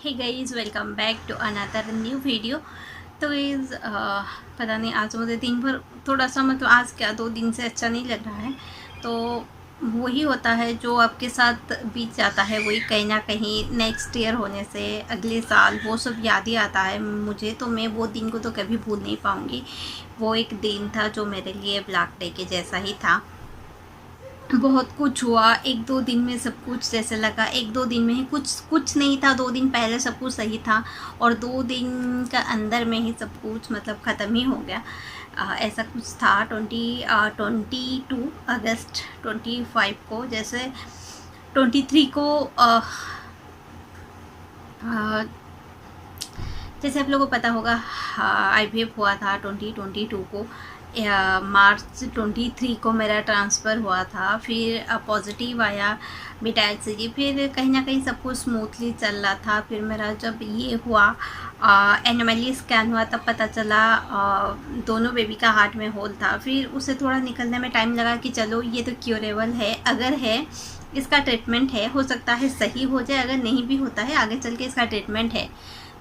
Hey guys, welcome back to another new video. तो guys, पता नहीं आज मुझे दिन भर थोड़ा सा मतलब आज क्या 2 दिन से अच्छा नहीं लग रहा है। तो वही होता है जो आपके साथ बीत जाता है, वही कहीं ना कहीं नेक्स्ट ईयर होने से अगले साल वो सब याद ही आता है मुझे। तो मैं वो दिन को तो कभी भूल नहीं पाऊँगी। वो एक दिन था जो मेरे लिए ब्लैक डे के जैसा ही था। बहुत कुछ हुआ एक दो दिन में, सब कुछ जैसे लगा एक दो दिन में ही कुछ कुछ नहीं था। 2 दिन पहले सब कुछ सही था और 2 दिन का अंदर में ही सब कुछ मतलब ख़त्म ही हो गया। ऐसा कुछ था 22 अगस्त 25 को, जैसे 23 को जैसे आप लोगों को पता होगा IVF हुआ था 2022 को। मार्च 23 को मेरा ट्रांसफ़र हुआ था। फिर पॉजिटिव आया बीटा HCG। फिर कहीं ना कहीं सब कुछ स्मूथली चल रहा था। फिर मेरा जब ये हुआ एनोमली स्कैन हुआ, तब पता चला दोनों बेबी का हार्ट में होल था। फिर उसे थोड़ा निकलने में टाइम लगा कि चलो ये तो क्योरेबल है, अगर है इसका ट्रीटमेंट है, हो सकता है सही हो जाए, अगर नहीं भी होता है आगे चल के इसका ट्रीटमेंट है।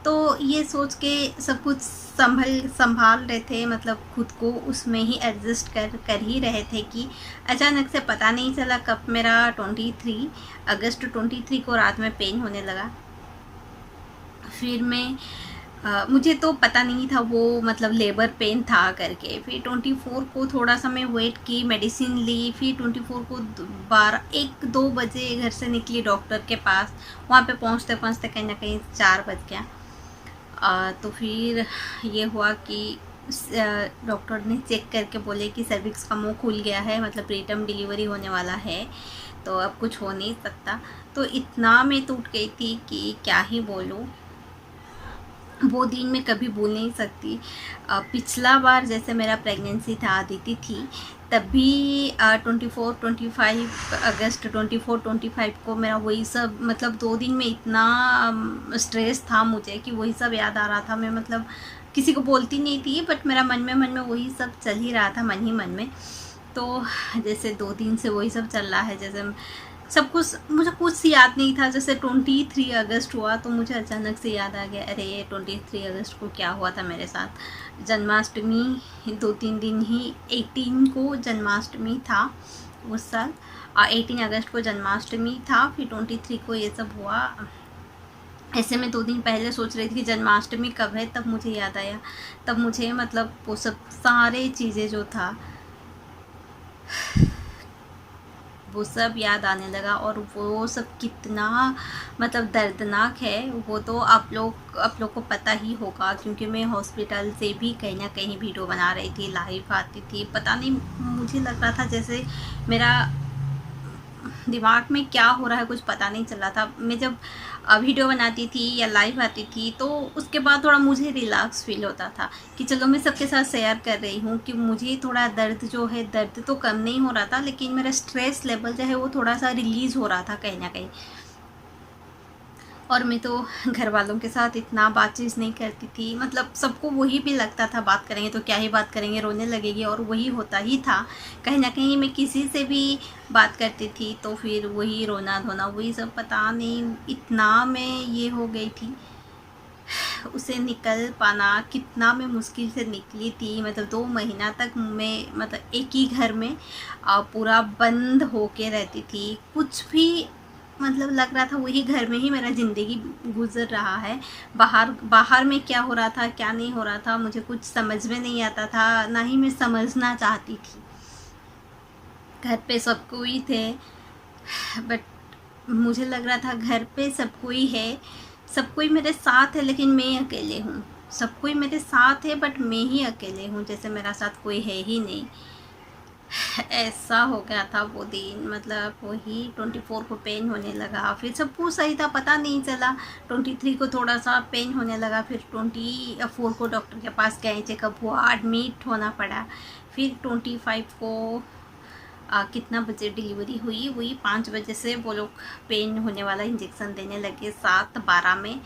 तो ये सोच के सब कुछ संभाल रहे थे, मतलब खुद को उसमें ही एडजस्ट कर ही रहे थे कि अचानक से पता नहीं चला कब मेरा 23 अगस्त 23 को रात में पेन होने लगा। फिर मैं मुझे तो पता नहीं था वो मतलब लेबर पेन था करके। फिर 24 को थोड़ा सा मैं वेट की, मेडिसिन ली। फिर 24 को 1-2 बजे घर से निकली डॉक्टर के पास। वहाँ पे पहुँचते पहुँचते कहीं ना कहीं 4 बज गया। तो फिर ये हुआ कि डॉक्टर ने चेक करके बोले कि सर्विक्स का मुंह खुल गया है, मतलब प्रीटर्म डिलीवरी होने वाला है, तो अब कुछ हो नहीं सकता। तो इतना मैं टूट गई थी कि क्या ही बोलूँ। वो दिन मैं कभी भूल नहीं सकती। पिछला बार जैसे मेरा प्रेगनेंसी था, आदिति थी, तभी 24-25 अगस्त 24-25 को मेरा वही सब मतलब 2 दिन में इतना स्ट्रेस था मुझे कि वही सब याद आ रहा था। मैं मतलब किसी को बोलती नहीं थी, बट मेरा मन में वही सब चल ही रहा था, मन ही मन में। तो जैसे 2 दिन से वही सब चल रहा है, जैसे सब कुछ मुझे कुछ याद नहीं था। जैसे 23 अगस्त हुआ तो मुझे अचानक से याद आ गया, अरे ये 23 अगस्त को क्या हुआ था मेरे साथ। जन्माष्टमी 2-3 दिन ही, 18 को जन्माष्टमी था उस साल, 18 अगस्त को जन्माष्टमी था। फिर 23 को ये सब हुआ। ऐसे में 2 दिन पहले सोच रही थी कि जन्माष्टमी कब है, तब मुझे याद आया। तब मुझे मतलब वो सब सारे चीज़ें जो था वो सब याद आने लगा। और वो सब कितना मतलब दर्दनाक है वो तो आप लोग को पता ही होगा, क्योंकि मैं हॉस्पिटल से भी कहीं ना कहीं वीडियो बना रही थी, लाइव आती थी। पता नहीं, मुझे लग रहा था जैसे मेरा दिमाग में क्या हो रहा है कुछ पता नहीं चल रहा था। मैं जब वीडियो बनाती थी या लाइव आती थी तो उसके बाद थोड़ा मुझे रिलैक्स फील होता था कि चलो मैं सबके साथ शेयर कर रही हूँ कि मुझे थोड़ा दर्द जो है, दर्द तो कम नहीं हो रहा था, लेकिन मेरा स्ट्रेस लेवल जो है वो थोड़ा सा रिलीज़ हो रहा था कहीं ना कहीं। और मैं तो घर वालों के साथ इतना बातचीत नहीं करती थी, मतलब सबको वही भी लगता था बात करेंगे तो क्या ही बात करेंगे, रोने लगेगी, और वही होता ही था। कहीं ना कहीं मैं किसी से भी बात करती थी तो फिर वही रोना धोना, वही सब, पता नहीं इतना मैं ये हो गई थी। उसे निकल पाना कितना मैं मुश्किल से निकली थी, मतलब 2 महीना तक मैं मतलब एक ही घर में पूरा बंद होके रहती थी। कुछ भी मतलब लग रहा था वही घर में ही मेरा ज़िंदगी गुजर रहा है। बाहर बाहर में क्या हो रहा था क्या नहीं हो रहा था मुझे कुछ समझ में नहीं आता था, ना ही मैं समझना चाहती थी। घर पे सब कोई थे, बट मुझे लग रहा था घर पे सब कोई है, सब कोई मेरे साथ है, लेकिन मैं अकेले हूँ। सब कोई मेरे साथ है बट मैं ही अकेले हूँ, जैसे मेरा साथ कोई है ही नहीं। ऐसा हो गया था वो दिन। मतलब वही 24 को पेन होने लगा, फिर सब कुछ सही था, पता नहीं चला। 23 को थोड़ा सा पेन होने लगा, फिर 24 को डॉक्टर के पास गए, चेकअप हुआ, एडमिट होना पड़ा। फिर 25 को कितना बजे डिलीवरी हुई, वही 5 बजे से वो लोग पेन होने वाला इंजेक्शन देने लगे। 7:12 में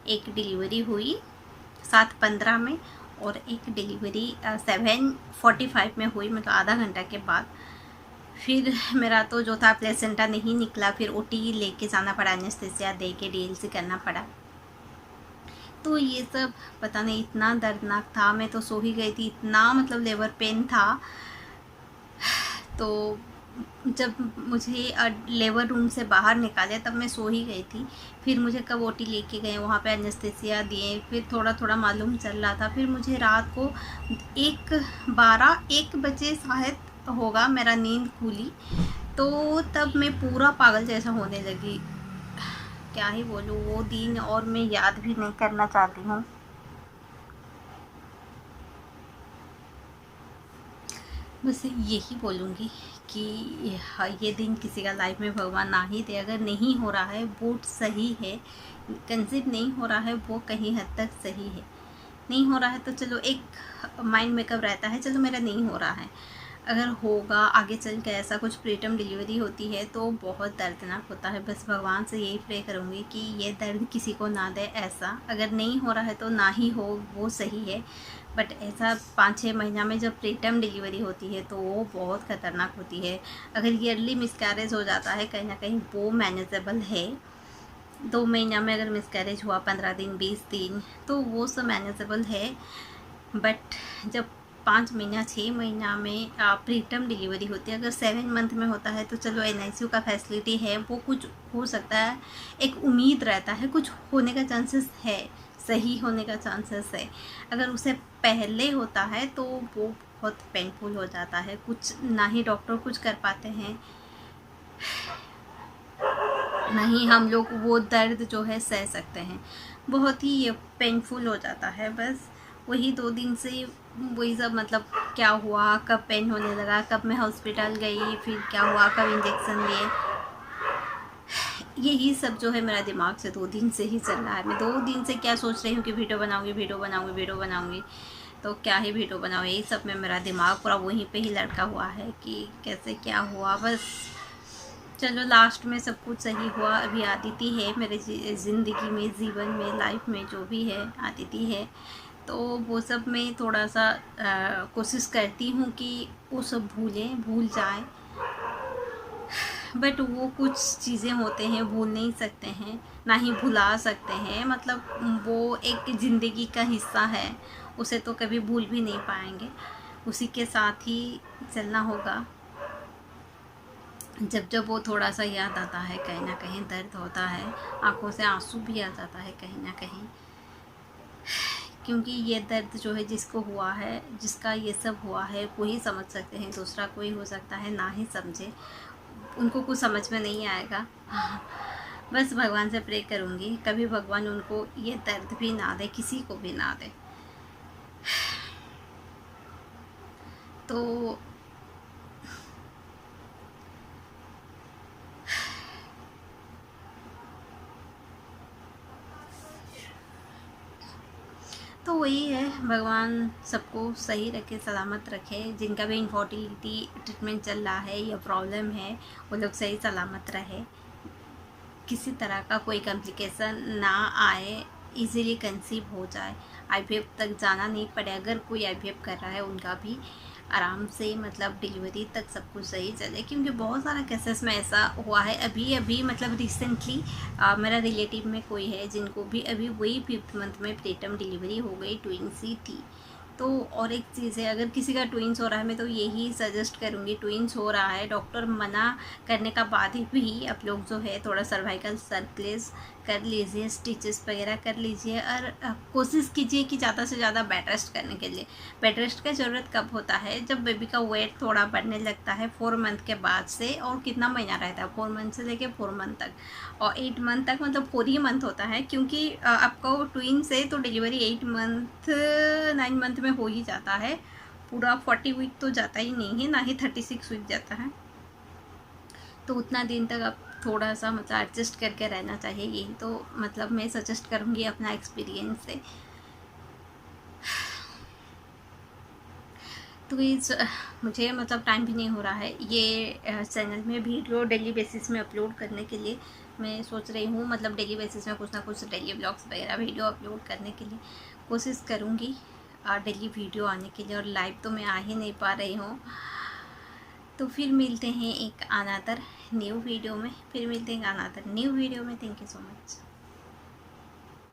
एक डिलीवरी हुई, 7:15 में, और एक डिलीवरी 7:45 में हुई, मतलब आधा घंटा के बाद। फिर मेरा तो जो था प्लेसेंटा नहीं निकला, फिर OT लेके जाना पड़ा, एनेस्थेसिया दे के DLC करना पड़ा। तो ये सब पता नहीं इतना दर्दनाक था, मैं तो सो ही गई थी, इतना मतलब लेबर पेन था। तो जब मुझे लेबर रूम से बाहर निकाले तब मैं सो ही गई थी। फिर मुझे कब ओटी लेके गए, वहाँ पे एनेस्थीसिया दिए, फिर थोड़ा थोड़ा मालूम चल रहा था। फिर मुझे रात को 1 बजे शायद होगा मेरा नींद खुली, तो तब मैं पूरा पागल जैसा होने लगी। क्या ही बोलूँ, वो दिन और मैं याद भी नहीं करना चाहती हूँ। बस यही बोलूँगी कि हाँ, ये दिन किसी का लाइफ में भगवान ना ही दे। अगर नहीं हो रहा है वो सही है, कंसीव नहीं हो रहा है वो कहीं हद तक सही है। नहीं हो रहा है तो चलो एक माइंड मेकअप रहता है, चलो मेरा नहीं हो रहा है। अगर होगा आगे चल के ऐसा कुछ प्रीटर्म डिलीवरी होती है तो बहुत दर्दनाक होता है। बस भगवान से यही प्रे करूँगी कि ये दर्द किसी को ना दे ऐसा। अगर नहीं हो रहा है तो ना ही हो, वो सही है। बट ऐसा 5-6 महीना में जब प्रीटर्म डिलीवरी होती है तो वो बहुत ख़तरनाक होती है। अगर ईयरली मिसकैरेज हो जाता है कहीं ना कहीं वो मैनेजेबल है। 2 महीना में अगर मिसकैरेज हुआ 15 दिन 20 दिन तो वो सब मैनेजेबल है। बट जब 5 महीना 6 महीना में प्रीटर्म डिलीवरी होती है, अगर 7 मंथ में होता है तो चलो NICU का फैसिलिटी है, वो कुछ हो सकता है, एक उम्मीद रहता है, कुछ होने का चांसेस है, सही होने का चांसेस है। अगर उसे पहले होता है तो वो बहुत पेनफुल हो जाता है, कुछ ना ही डॉक्टर कुछ कर पाते हैं, नहीं हम लोग वो दर्द जो है सह सकते हैं। बहुत ही ये पेनफुल हो जाता है। बस वही 2 दिन से वही सब मतलब क्या हुआ, कब पेन होने लगा, कब मैं हॉस्पिटल गई, फिर क्या हुआ, कब इंजेक्शन लिए, यही सब जो है मेरा दिमाग से 2 दिन से ही चल रहा है। मैं 2 दिन से क्या सोच रही हूँ कि वीडियो बनाऊँगी वीडियो बनाऊँगी वीडियो बनाऊँगी, तो क्या ही वीडियो बनाऊँ, यही सब में मेरा दिमाग पूरा वहीं पे ही लटका हुआ है कि कैसे क्या हुआ। बस चलो लास्ट में सब कुछ सही हुआ। अभी आदिति है मेरे ज़िंदगी में, जीवन में, लाइफ में, जो भी है आदिति है। तो वो सब में थोड़ा सा कोशिश करती हूँ कि वो सब भूल जाए। बट वो कुछ चीज़ें होते हैं भूल नहीं सकते हैं, ना ही भुला सकते हैं। मतलब वो एक ज़िंदगी का हिस्सा है, उसे तो कभी भूल भी नहीं पाएंगे, उसी के साथ ही चलना होगा। जब जब वो थोड़ा सा याद आता है कहीं ना कहीं दर्द होता है, आंखों से आंसू भी आ जाता है कहीं ना कहीं, क्योंकि ये दर्द जो है जिसको हुआ है, जिसका ये सब हुआ है, वही समझ सकते हैं। दूसरा कोई हो सकता है ना ही समझे, उनको कुछ समझ में नहीं आएगा। बस भगवान से प्रे करूँगी कभी भगवान उनको ये दर्द भी ना दे, किसी को भी ना दे। तो वही है, भगवान सबको सही रखे, सलामत रखे। जिनका भी इनफर्टिलिटी ट्रीटमेंट चल रहा है या प्रॉब्लम है, वो लोग सही सलामत रहे, किसी तरह का कोई कॉम्प्लिकेशन ना आए, इजीली कंसीव हो जाए, IVF तक जाना नहीं पड़े। अगर कोई IVF कर रहा है उनका भी आराम से मतलब डिलीवरी तक सब कुछ सही चले, क्योंकि बहुत सारा केसेस में ऐसा हुआ है। अभी अभी मतलब रिसेंटली मेरा रिलेटिव में कोई है जिनको भी अभी वही 5th मंथ में प्रीटर्म डिलीवरी हो गई, ट्विंस ही थी। तो और एक चीज़ है, अगर किसी का ट्विंस हो रहा है, मैं तो यही सजेस्ट करूँगी, ट्विंस हो रहा है, डॉक्टर मना करने का बाद भी आप लोग जो है थोड़ा सर्वाइकल सर्कुलेस कर लीजिए, स्टिचेस वगैरह कर लीजिए, और कोशिश कीजिए कि ज़्यादा से ज़्यादा बेड रेस्ट करने के लिए। बेड रेस्ट का ज़रूरत कब होता है, जब बेबी का वेट थोड़ा बढ़ने लगता है 4 मंथ के बाद से। और कितना महीना रहता है, 4 मंथ से लेके 4 मंथ तक, और 8 मंथ तक, मतलब 4 ही मंथ होता है, क्योंकि आपको ट्विन से तो डिलीवरी 8 मंथ 9 मंथ में हो ही जाता है। पूरा 40 वीक तो जाता ही नहीं है, ना ही 36 वीक जाता है। तो उतना दिन तक आप थोड़ा सा मतलब एडजस्ट करके रहना चाहिए, यही तो मतलब मैं सजेस्ट करूँगी अपना एक्सपीरियंस से। तो इस मुझे मतलब टाइम भी नहीं हो रहा है ये चैनल में वीडियो डेली बेसिस में अपलोड करने के लिए। मैं सोच रही हूँ मतलब डेली बेसिस में कुछ ना कुछ डेली ब्लॉग्स वगैरह वीडियो अपलोड करने के लिए कोशिश करूँगी, डेली वीडियो आने के लिए। और लाइव तो मैं आ ही नहीं पा रही हूँ। तो फिर मिलते हैं एक अनदर न्यू वीडियो में, थैंक यू सो मच।